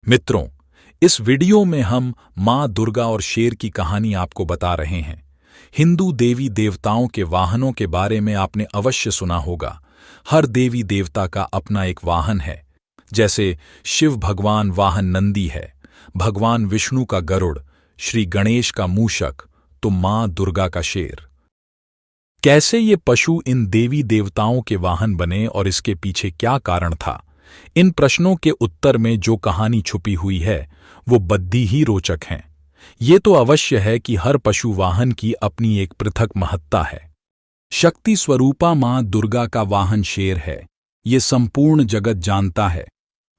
मित्रों, इस वीडियो में हम माँ दुर्गा और शेर की कहानी आपको बता रहे हैं। हिंदू देवी देवताओं के वाहनों के बारे में आपने अवश्य सुना होगा। हर देवी देवता का अपना एक वाहन है। जैसे शिव भगवान वाहन नंदी है, भगवान विष्णु का गरुड़, श्री गणेश का मूषक, तो माँ दुर्गा का शेर। कैसे ये पशु इन देवी देवताओं के वाहन बने और इसके पीछे क्या कारण था, इन प्रश्नों के उत्तर में जो कहानी छुपी हुई है वो बद्दी ही रोचक हैं। ये तो अवश्य है कि हर पशु वाहन की अपनी एक पृथक महत्ता है। शक्ति स्वरूपा माँ दुर्गा का वाहन शेर है, ये संपूर्ण जगत जानता है।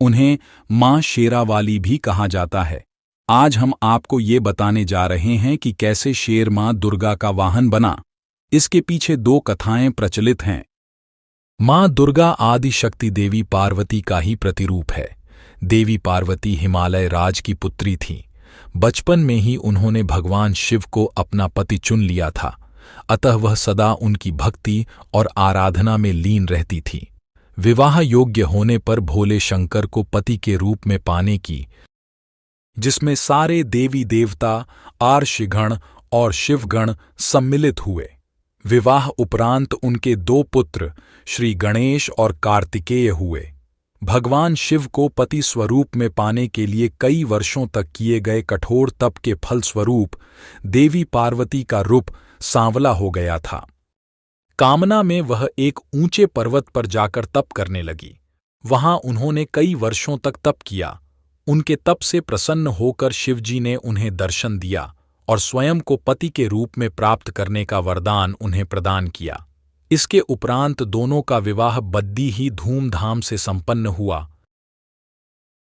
उन्हें माँ शेरावाली भी कहा जाता है। आज हम आपको ये बताने जा रहे हैं कि कैसे शेर माँ दुर्गा का वाहन बना। इसके पीछे दो कथाएं प्रचलित हैं। माँ दुर्गा आदि शक्ति देवी पार्वती का ही प्रतिरूप है। देवी पार्वती हिमालय राज की पुत्री थीं। बचपन में ही उन्होंने भगवान शिव को अपना पति चुन लिया था, अतः वह सदा उनकी भक्ति और आराधना में लीन रहती थी। विवाह योग्य होने पर भोले शंकर को पति के रूप में पाने की, जिसमें सारे देवी देवता, आर्षिगण और शिवगण सम्मिलित हुए। विवाह उपरांत उनके दो पुत्र श्री गणेश और कार्तिकेय हुए। भगवान शिव को पति स्वरूप में पाने के लिए कई वर्षों तक किए गए कठोर तप के फलस्वरूप देवी पार्वती का रूप सांवला हो गया था। कामना में वह एक ऊंचे पर्वत पर जाकर तप करने लगी। वहां उन्होंने कई वर्षों तक तप किया। उनके तप से प्रसन्न होकर शिवजी ने उन्हें दर्शन दिया और स्वयं को पति के रूप में प्राप्त करने का वरदान उन्हें प्रदान किया। इसके उपरांत दोनों का विवाह बद्दी ही धूमधाम से संपन्न हुआ।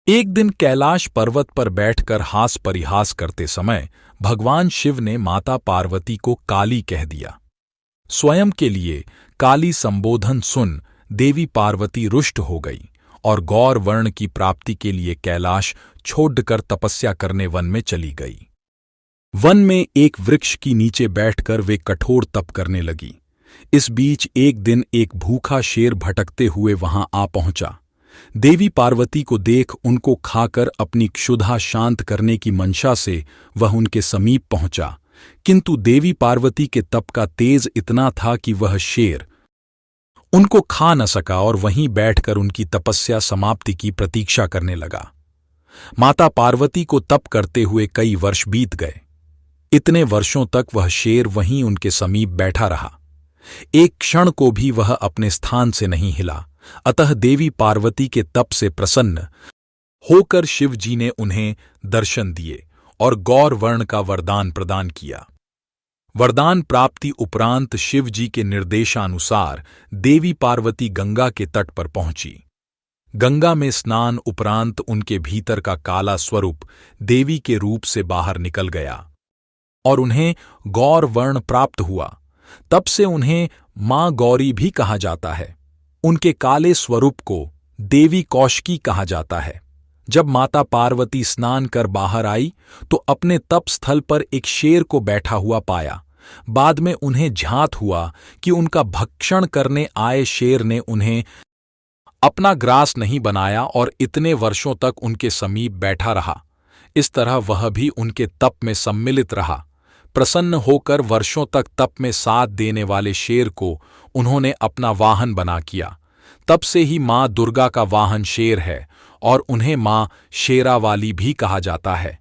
एक दिन कैलाश पर्वत पर बैठकर हास परिहास करते समय भगवान शिव ने माता पार्वती को काली कह दिया। स्वयं के लिए काली संबोधन सुन देवी पार्वती रुष्ट हो गई और गौर वर्ण की प्राप्ति के लिए कैलाश छोड़कर तपस्या करने वन में चली गई। वन में एक वृक्ष की नीचे बैठकर वे कठोर तप करने लगी। इस बीच एक दिन एक भूखा शेर भटकते हुए वहां आ पहुंचा। देवी पार्वती को देख उनको खाकर अपनी क्षुधा शांत करने की मंशा से वह उनके समीप पहुंचा, किंतु देवी पार्वती के तप का तेज इतना था कि वह शेर उनको खा न सका और वहीं बैठकर उनकी तपस्या समाप्ति की प्रतीक्षा करने लगा। माता पार्वती को तप करते हुए कई वर्ष बीत गए। इतने वर्षों तक वह शेर वहीं उनके समीप बैठा रहा। एक क्षण को भी वह अपने स्थान से नहीं हिला। अतः देवी पार्वती के तप से प्रसन्न होकर शिवजी ने उन्हें दर्शन दिए और गौर वर्ण का वरदान प्रदान किया। वरदान प्राप्ति उपरांत शिवजी के निर्देशानुसार देवी पार्वती गंगा के तट पर पहुंची। गंगा में स्नान उपरांत उनके भीतर का काला स्वरूप देवी के रूप से बाहर निकल गया और उन्हें गौर वर्ण प्राप्त हुआ। तब से उन्हें माँ गौरी भी कहा जाता है। उनके काले स्वरूप को देवी कौशिकी कहा जाता है। जब माता पार्वती स्नान कर बाहर आई तो अपने तप स्थल पर एक शेर को बैठा हुआ पाया। बाद में उन्हें ज्ञात हुआ कि उनका भक्षण करने आए शेर ने उन्हें अपना ग्रास नहीं बनाया और इतने वर्षों तक उनके समीप बैठा रहा। इस तरह वह भी उनके तप में सम्मिलित रहा। प्रसन्न होकर वर्षों तक तप में साथ देने वाले शेर को उन्होंने अपना वाहन बना किया। तब से ही माँ दुर्गा का वाहन शेर है और उन्हें माँ शेरावाली भी कहा जाता है।